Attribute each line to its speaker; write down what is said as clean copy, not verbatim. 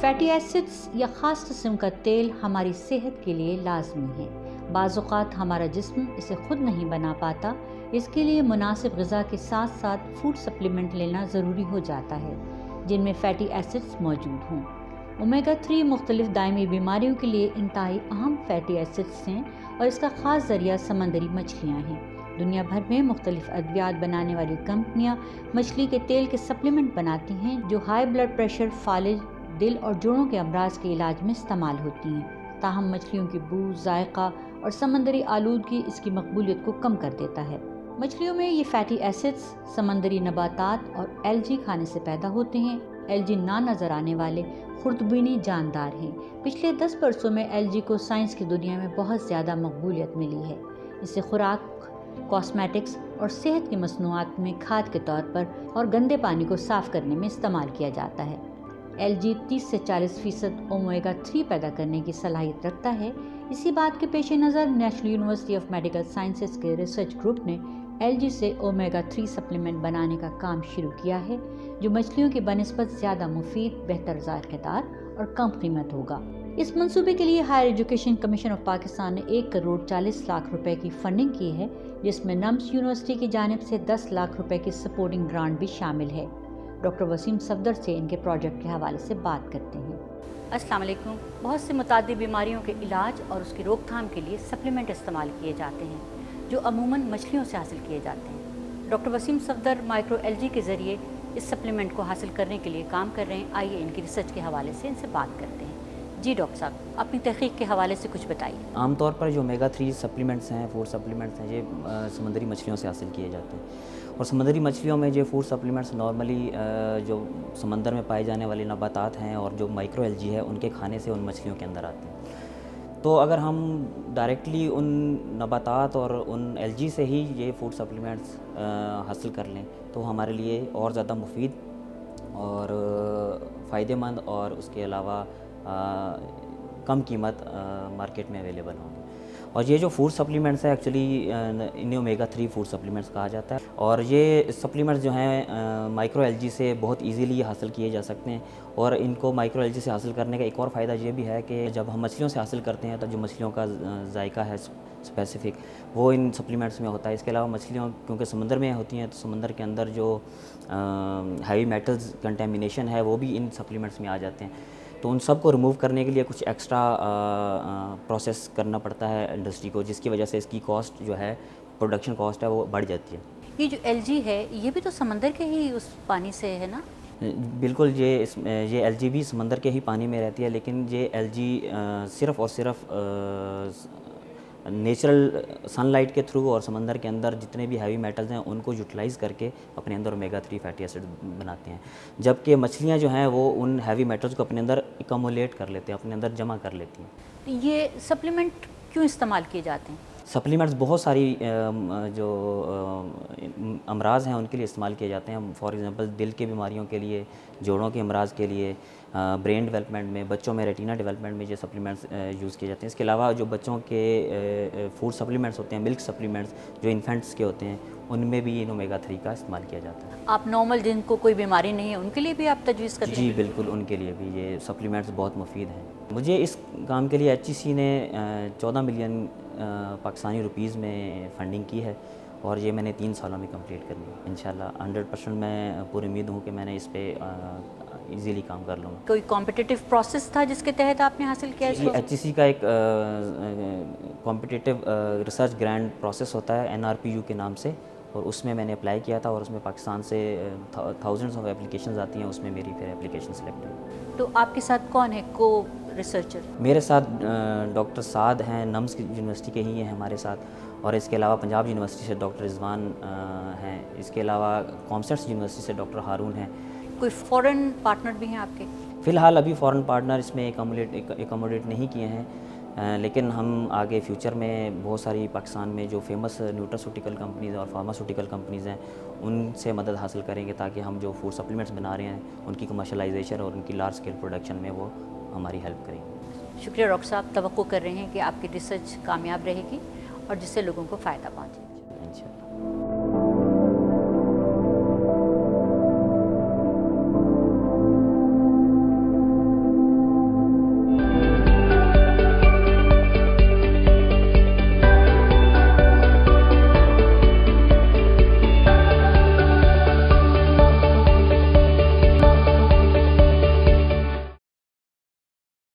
Speaker 1: Fatty acids یا خاص قسم کا تیل ہماری صحت کے لیے لازمی ہے۔ بعض اوقات ہمارا جسم اسے خود نہیں بنا پاتا، اس کے لیے مناسب غذا کے ساتھ ساتھ فوڈ سپلیمنٹ لینا ضروری ہو جاتا ہے جن میں فیٹی ایسڈز موجود ہوں۔ اومیگا 3 مختلف دائمی بیماریوں کے لیے انتہائی اہم فیٹی ایسڈز ہیں اور اس کا خاص ذریعہ سمندری مچھلیاں ہیں۔ دنیا بھر میں مختلف ادویات بنانے والی کمپنیاں مچھلی کے تیل کے سپلیمنٹ بناتی ہیں جو ہائی بلڈ پریشر، فالج، دل اور جوڑوں کے امراض کے علاج میں استعمال ہوتی ہیں۔ تاہم مچھلیوں کی بو، ذائقہ اور سمندری آلودگی اس کی مقبولیت کو کم کر دیتا ہے۔ مچھلیوں میں یہ فیٹی ایسڈز سمندری نباتات اور الجی کھانے سے پیدا ہوتے ہیں۔ الجی نہ نظر آنے والے خردبینی جاندار ہیں۔ پچھلے 10 برسوں میں الجی کو سائنس کی دنیا میں بہت زیادہ مقبولیت ملی ہے۔ اسے خوراک، کاسمیٹکس اور صحت کی مصنوعات میں کھاد کے طور پر اور گندے پانی کو صاف کرنے میں استعمال کیا جاتا ہے۔ الجی 30 سے 40% اومیگا 3 پیدا کرنے کی صلاحیت رکھتا ہے۔ اسی بات کے پیش نظر national university of medical sciences کے ریسرچ گروپ نے الجی سے اومیگا 3 سپلیمنٹ بنانے کا کام شروع کیا ہے جو مچھلیوں کی بنسبت زیادہ مفید، بہتر ذائقہ دار اور کم قیمت ہوگا۔ اس منصوبے کے لیے higher education commission of Pakistan نے 1 کروڑ 40 لاکھ روپے کی فنڈنگ کی ہے، جس میں نمس یونیورسٹی کی جانب سے 10 لاکھ روپے کی سپورٹنگ گرانٹ بھی شامل ہے۔ ڈاکٹر وسیم صفدر سے ان کے پروجیکٹ کے حوالے سے بات کرتے ہیں۔ السلام علیکم۔ بہت سے متعدد بیماریوں کے علاج اور اس کی روک تھام کے لیے سپلیمنٹ استعمال کیے جاتے ہیں جو عموماً مچھلیوں سے حاصل کیے جاتے ہیں۔ Doctor Waseem Safdar micro algae کے ذریعے اس سپلیمنٹ کو حاصل کرنے کے لیے کام کر رہے ہیں۔ آئیے ان کی ریسرچ کے حوالے سے ان سے بات کرتے ہیں۔ جی ڈاکٹر صاحب، اپنی تحقیق کے حوالے سے کچھ بتائیے۔
Speaker 2: عام طور پر جو اومیگا 3 سپلیمنٹس ہیں، فوڈ سپلیمنٹس ہیں، یہ سمندری مچھلیوں سے حاصل کیے جاتے ہیں۔ اور سمندری مچھلیوں میں جو فوڈ سپلیمنٹس نارملی جو سمندر میں پائے جانے والے نباتات ہیں اور جو مائکرو الجی ہے ان کے کھانے سے ان مچھلیوں کے اندر آتے ہیں۔ تو اگر ہم ڈائریکٹلی ان نباتات اور ان الجی سے ہی یہ فوڈ سپلیمنٹس حاصل کر لیں تو ہمارے لیے اور زیادہ مفید اور فائدہ مند اور اس کے علاوہ کم قیمت مارکیٹ میں اویلیبل ہوں گے۔ اور یہ جو فوڈ سپلیمنٹس ہے ایکچولی انہیں اومیگا 3 فوڈ سپلیمنٹس کہا جاتا ہے، اور یہ سپلیمنٹس جو ہیں مائکرو الجی سے بہت ایزیلی حاصل کیے جا سکتے ہیں۔ اور ان کو مائکرو الجی سے حاصل کرنے کا ایک اور فائدہ یہ بھی ہے کہ جب ہم مچھلیوں سے حاصل کرتے ہیں تو جو مچھلیوں کا ذائقہ ہے اسپیسیفک وہ ان سپلیمنٹس میں ہوتا ہے۔ اس کے علاوہ مچھلیوں کیونکہ سمندر میں ہوتی ہیں تو سمندر کے اندر جو ہیوی میٹلز کنٹیمینیشن ہے وہ بھی ان سپلیمنٹس میں آ جاتے ہیں، تو ان سب کو ریموو کرنے کے لیے کچھ ایکسٹرا پروسیس کرنا پڑتا ہے انڈسٹری کو، جس کی وجہ سے اس کی کاسٹ جو ہے، پروڈکشن کاسٹ ہے، وہ بڑھ جاتی ہے۔
Speaker 1: یہ جو الجی ہے یہ بھی تو سمندر کے ہی اس پانی سے ہے نا؟
Speaker 2: بالکل، یہ الجی بھی سمندر کے ہی پانی میں رہتی ہے، لیکن یہ الجی صرف اور صرف نیچرل سن لائٹ کے تھرو اور سمندر کے اندر جتنے بھی ہیوی میٹلز ہیں ان کو یوٹیلائز کر کے اپنے اندر اومیگا 3 فیٹی ایسڈ بناتے ہیں، جبکہ مچھلیاں جو ہیں وہ ان ہیوی میٹلز کو اپنے اندر ایکومولیٹ کر لیتے ہیں، اپنے اندر جمع کر لیتی ہیں۔
Speaker 1: یہ سپلیمنٹ کیوں استعمال کیے جاتے ہیں؟
Speaker 2: سپلیمنٹس بہت ساری جو امراض ہیں ان کے لیے استعمال کیے جاتے ہیں۔ فار ایگزامپل دل کی بیماریوں کے لیے، جوڑوں کے امراض کے لیے، برین ڈیولپمنٹ میں، بچوں میں ریٹینا ڈیولپمنٹ میں یہ سپلیمنٹس یوز کیے جاتے ہیں۔ اس کے علاوہ جو بچوں کے فوڈ سپلیمنٹس ہوتے ہیں، ملک سپلیمنٹس جو انفینٹس کے ہوتے ہیں، ان میں بھی ان اومیگا 3 کا استعمال کیا جاتا ہے۔
Speaker 1: آپ نارمل جن کو کوئی بیماری نہیں ہے ان کے لیے بھی آپ تجویز کرتے ہیں؟
Speaker 2: جی بالکل، ان کے لیے بھی یہ سپلیمنٹس بہت مفید ہیں۔ مجھے اس کام کے لیے ایچ ای سی نے 14 ملین پاکستانی روپیز میں فنڈنگ کی ہے، اور یہ میں نے 3 سالوں میں کمپلیٹ کرنی ہے انشاءاللہ۔ 100% میں پوری امید ہوں کہ میں نے اس پہ ایزیلی کام کر لوں گا۔
Speaker 1: کوئی کمپٹیٹیو پروسیس تھا جس کے تحت آپ نے حاصل کیا؟
Speaker 2: جی، ایچ ای سی کا ایک کمپٹیٹیو ریسرچ گرانٹ پروسیس ہوتا ہے NRPU کے نام سے، اور اس میں نے اپلائی کیا تھا، اور اس میں پاکستان سے تھاؤزنڈس آف اپلیکیشنز آتی ہیں، اس میں میری پھر اپلیکیشن سلیکٹ ہوئی۔
Speaker 1: تو آپ کے ساتھ کون ہے کو ریسرچر؟
Speaker 2: میرے ساتھ ڈاکٹر سعد ہیں، نمس یونیورسٹی کے ہی ہیں ہمارے ساتھ، اور اس کے علاوہ پنجاب یونیورسٹی سے ڈاکٹر رضوان ہیں، اس کے علاوہ کامسٹس یونیورسٹی سے ڈاکٹر ہارون ہیں۔
Speaker 1: کوئی فورن پارٹنر بھی ہیں آپ کے؟
Speaker 2: فی الحال ابھی فورن پارٹنر اس میں ایکوموڈیٹ نہیں کیے ہیں، لیکن ہم آگے فیوچر میں بہت ساری پاکستان میں جو فیمس نیوٹراسوٹیکل کمپنیز اور فارماسوٹیکل کمپنیز ہیں ان سے مدد حاصل کریں گے، تاکہ ہم جو فوڈ سپلیمنٹس بنا رہے ہیں ان کی کمرشلائزیشن اور ان کی لارج اسکیل پروڈکشن میں وہ ہماری ہیلپ کریں گے۔
Speaker 1: شکریہ ڈاکٹر صاحب، توقع کر رہے ہیں کہ آپ کی ریسرچ کامیاب رہے گی اور جس سے لوگوں کو فائدہ پہنچے۔